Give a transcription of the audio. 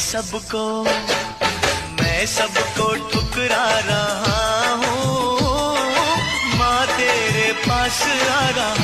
सबको, मैं सबको ठुकरा रहा हूँ, माँ तेरे पास आ रहा